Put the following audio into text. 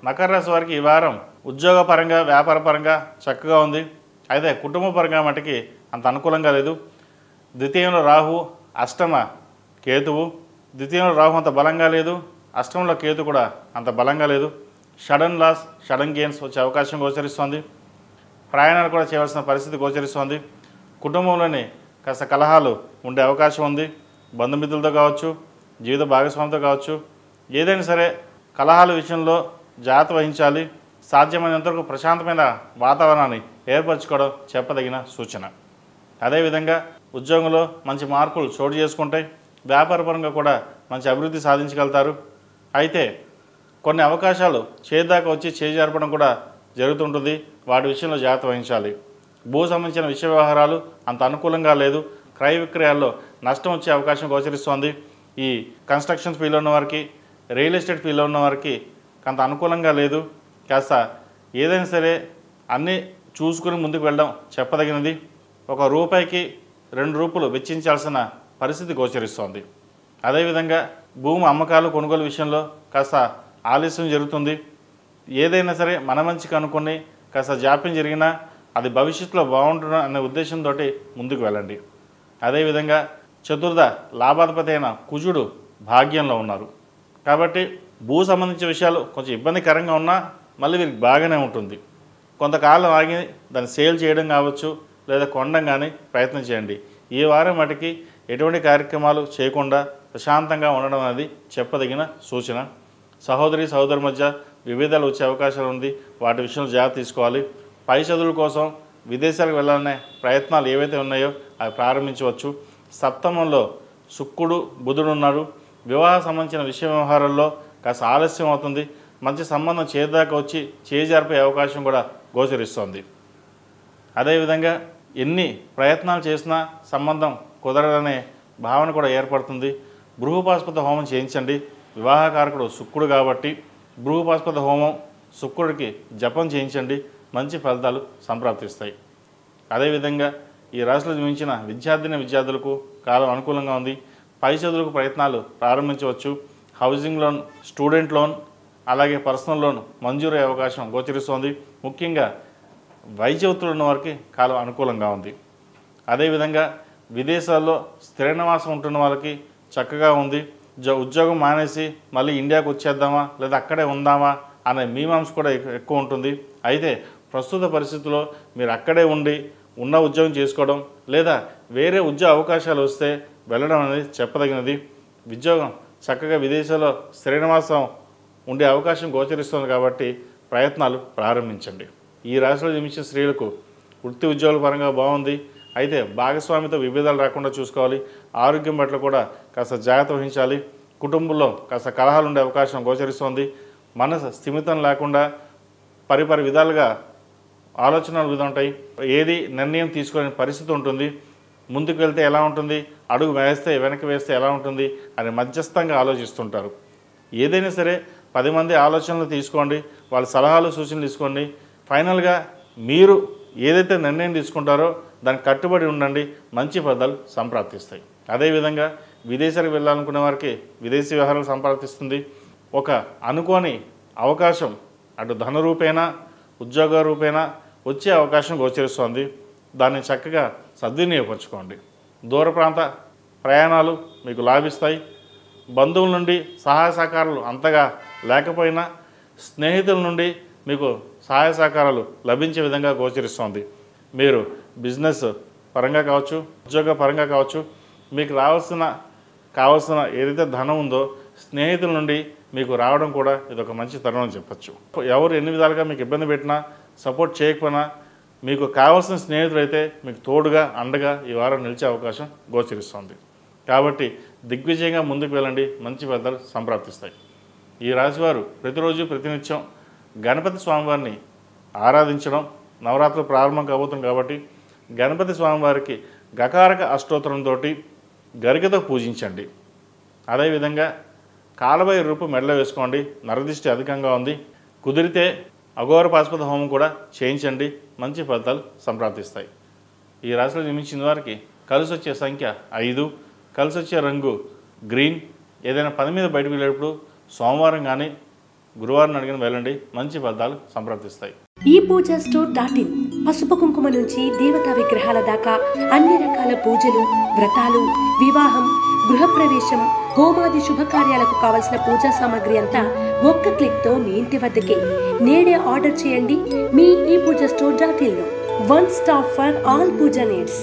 మకర రాశి వారికి ఈ వారం ఉద్యోగపరంగా వ్యాపారపరంగా చక్కగా ఉంది. అయితే కుటుంబపరంగా మటుకి అంత అనుకూలంగా లేదు. ద్వితీయంలో రాహు, అష్టమ కేతువు. ద్వితీయంలో రాహు అంత బలంగా లేదు, అష్టమంలో కేతు కూడా అంత బలంగా లేదు. సడన్ లాస్, సడన్ గెయిన్స్ వచ్చే అవకాశం గోచరిస్తోంది. ప్రయాణాలు కూడా చేయవలసిన పరిస్థితి గోచరిస్తోంది. కుటుంబంలోని కాస్త కలహాలు ఉండే అవకాశం ఉంది. బంధుమిత్రులతో కావచ్చు, జీవిత భాగస్వామితో కావచ్చు, ఏదైనా సరే కలహాల విషయంలో జాగ్రత్త వహించాలి. సాధ్యమైనంతవరకు ప్రశాంతమైన వాతావరణాన్ని ఏర్పరచుకోవడం చెప్పదగిన సూచన. అదేవిధంగా ఉద్యోగంలో మంచి మార్పులు చోటు చేసుకుంటాయి. వ్యాపారపరంగా కూడా మంచి అభివృద్ధి సాధించగలుగుతారు. అయితే కొన్ని అవకాశాలు చేదాకా వచ్చి చేజారపడం కూడా జరుగుతుంటుంది. వాటి విషయంలో జాగ్రత్త వహించాలి. భూ సంబంధించిన విషయ వ్యవహారాలు అంత అనుకూలంగా లేదు. క్రయ విక్రయాల్లో నష్టం వచ్చే అవకాశం గోచరిస్తోంది. ఈ కన్స్ట్రక్షన్ ఫీల్డ్లో ఉన్న వారికి, రియల్ ఎస్టేట్ ఫీల్డ్లో ఉన్న వారికి అంత అనుకూలంగా లేదు. కాస్త ఏదైనా సరే అన్నీ చూసుకుని ముందుకు వెళ్ళడం చెప్పదగినది. ₹1కి ₹2 వెచ్చించాల్సిన పరిస్థితి గోచరిస్తోంది. అదేవిధంగా భూమి అమ్మకాలు కొనుగోలు విషయంలో కాస్త ఆలస్యం జరుగుతుంది. ఏదైనా సరే మన మంచికి అనుకుని కాస్త జాప్యం జరిగినా అది భవిష్యత్తులో బాగుంటుంది అనే ఉద్దేశంతో ముందుకు వెళ్ళండి. అదేవిధంగా చతుర్థ లాభాధిపతి అయిన కుజుడు భాగ్యంలో ఉన్నారు. కాబట్టి భూ సంబంధించిన విషయాలు కొంచెం ఇబ్బందికరంగా ఉన్నా మళ్ళీ వీరికి బాగానే ఉంటుంది. కొంతకాలం ఆగి దాన్ని సేల్ చేయడం కావచ్చు, లేదా కొనడం కానీ ప్రయత్నం చేయండి. ఈ వారం మటుకి ఎటువంటి కార్యక్రమాలు చేయకుండా ప్రశాంతంగా ఉండడం అనేది చెప్పదగిన సూచన. సహోదరి సహోదరు మధ్య విభేదాలు వచ్చే అవకాశాలు ఉంది. వాటి విషయంలో జాగ్రత్త తీసుకోవాలి. పై చదువుల కోసం విదేశాలకు వెళ్ళాలనే ప్రయత్నాలు ఏవైతే ఉన్నాయో అవి ప్రారంభించవచ్చు. సప్తమంలో శుక్రుడు బుధుడు ఉన్నారు. వివాహ సంబంధించిన విషయ వ్యవహారాల్లో కాస్త ఆలస్యం అవుతుంది. మంచి సంబంధం చేదాకా వచ్చి చేజారిపోయే అవకాశం కూడా గోచరిస్తోంది. అదేవిధంగా ఎన్ని ప్రయత్నాలు చేసినా సంబంధం కుదరదనే భావన కూడా ఏర్పడుతుంది. బృహపాస్పద హోమం చేయించండి. వివాహకారకుడు శుక్రుడు కాబట్టి బృహపాస్పద హోమం, శుక్రుడికి జపం చేయించండి. మంచి ఫలితాలు సంప్రాప్తిస్తాయి. అదేవిధంగా ఈ రాశిలో జన్మించిన విద్యార్థులకు కాలం అనుకూలంగా ఉంది. పై చదువులకు ప్రయత్నాలు ప్రారంభించవచ్చు. హౌసింగ్ లోన్, స్టూడెంట్ లోన్, అలాగే పర్సనల్ లోన్ మంజూరయ్యే అవకాశం గోచరిస్తోంది. ముఖ్యంగా వైద్య ఒత్తిడి ఉన్న వారికి కాలం అనుకూలంగా ఉంది. అదేవిధంగా విదేశాల్లో స్థిర నివాసం ఉంటున్న వాళ్ళకి చక్కగా ఉంది. ఉద్యోగం మానేసి మళ్ళీ ఇండియాకు వచ్చేద్దామా లేదా అక్కడే ఉందామా అనే మీమాంస కూడా ఎక్కువ ఉంటుంది. అయితే ప్రస్తుత పరిస్థితుల్లో మీరు అక్కడే ఉండి ఉన్న ఉద్యోగం చేసుకోవడం లేదా వేరే ఉద్యోగ అవకాశాలు వస్తే వెళ్ళడం అనేది చెప్పదగినది. ఉద్యోగం చక్కగా విదేశాల్లో స్థిర నివాసం ఉండే అవకాశం గోచరిస్తుంది కాబట్టి ప్రయత్నాలు ప్రారంభించండి. ఈ రాశిలో జన్మించిన స్త్రీలకు వృత్తి ఉద్యోగాల పరంగా బాగుంది. అయితే భాగస్వామితో విభేదాలు రాకుండా చూసుకోవాలి. ఆరోగ్యం పట్ల కూడా కాస్త జాగ్రత్త వహించాలి. కుటుంబంలో కాస్త కలహాలు ఉండే అవకాశం గోచరిస్తోంది. మనసు స్థిమితం లేకుండా పరిపరి విధాలుగా ఆలోచనలు విధంగా ఉంటాయి. ఏది నిర్ణయం తీసుకునే పరిస్థితి ఉంటుంది. ముందుకు వెళ్తే ఎలా ఉంటుంది, అడుగు వేస్తే వెనక్కి వేస్తే ఎలా ఉంటుంది అని మధ్యస్థంగా ఆలోచిస్తుంటారు. ఏదైనా సరే 10 మంది ఆలోచనలు తీసుకోండి, వాళ్ళ సలహాలు సూచనలు తీసుకోండి. ఫైనల్గా మీరు ఏదైతే నిర్ణయం తీసుకుంటారో దానికి కట్టుబడి ఉండండి. మంచి ఫలితాలు సంప్రాప్తిస్తాయి. అదేవిధంగా విదేశాలకు వెళ్ళాలనుకునే వారికి విదేశీ వ్యవహారాలు సంప్రాప్తిస్తుంది. ఒక అనుకోని అవకాశం అటు ధన రూపేణా ఉద్యోగ రూపేణా వచ్చే అవకాశం గోచరిస్తోంది. దాన్ని చక్కగా సద్వినియోగపరచుకోండి. దూర ప్రాంత ప్రయాణాలు మీకు లాభిస్తాయి. బంధువుల నుండి సహాయ సహకారాలు అంతగా లేకపోయినా స్నేహితుల నుండి మీకు సహాయ సహకారాలు లభించే విధంగా గోచరిస్తోంది. మీరు బిజినెస్ పరంగా కావచ్చు, ఉద్యోగ పరంగా కావచ్చు, మీకు కావాల్సిన ఏదైతే ధనం ఉందో స్నేహితుల నుండి మీకు రావడం కూడా ఇదొక మంచి తరుణం చెప్పచ్చు. ఎవరు ఎన్ని విధాలుగా మీకు ఇబ్బంది పెట్టినా, సపోర్ట్ చేయకపోయినా మీకు కావాల్సిన స్నేహితులు అయితే మీకు తోడుగా అండగా ఈ వారం నిలిచే అవకాశం గోచరిస్తోంది. కాబట్టి దిగ్విజయంగా ముందుకు వెళ్ళండి. మంచి ఫలితాలు సంప్రాప్తిస్తాయి. ఈ రాశివారు ప్రతిరోజు ప్రతినిత్యం గణపతి స్వామివారిని ఆరాధించడం, నవరాత్రులు ప్రారంభం కాబోతుంది కాబట్టి గణపతి స్వామివారికి గకారక అష్టోత్తరంతో గరికతో పూజించండి. అదేవిధంగా కాలభైరవ రూపు మెడలో వేసుకోండి. నరదిష్టి అధికంగా ఉంది. కుదిరితే అఘోర పాశుపత హోమం కూడా చేయించండి. మంచి ఫలితాలు సంప్రాప్తిస్తాయి. ఈ రాశిలో జన్మించిన వారికి కలిసి వచ్చే సంఖ్య 5, కలిసి వచ్చే రంగు గ్రీన్. ఏదైనా పని మీద బయటకు వెళ్ళేటప్పుడు సోమవారం కానీ గురువారం అడిగిన వెళ్ళండి, మంచి ఫలితాలు సంప్రాప్తిస్తాయి. ఈ పూజా స్టోర్.in పసుపు కుంకుమ నుంచి దేవతా విగ్రహాల దాకా అన్ని రకాల పూజలు, వ్రతాలు, వివాహం, గృహప్రవేశం, హోమాది శుభకార్యాలకు కావలసిన పూజా సామాగ్రి అంతా ఒక్క క్లిక్తో మీ ఇంటి వద్దకే. నేడే ఆర్డర్ చేయండి మీ ఈ పూజా స్టోర్.in లో. One stop for all puja needs.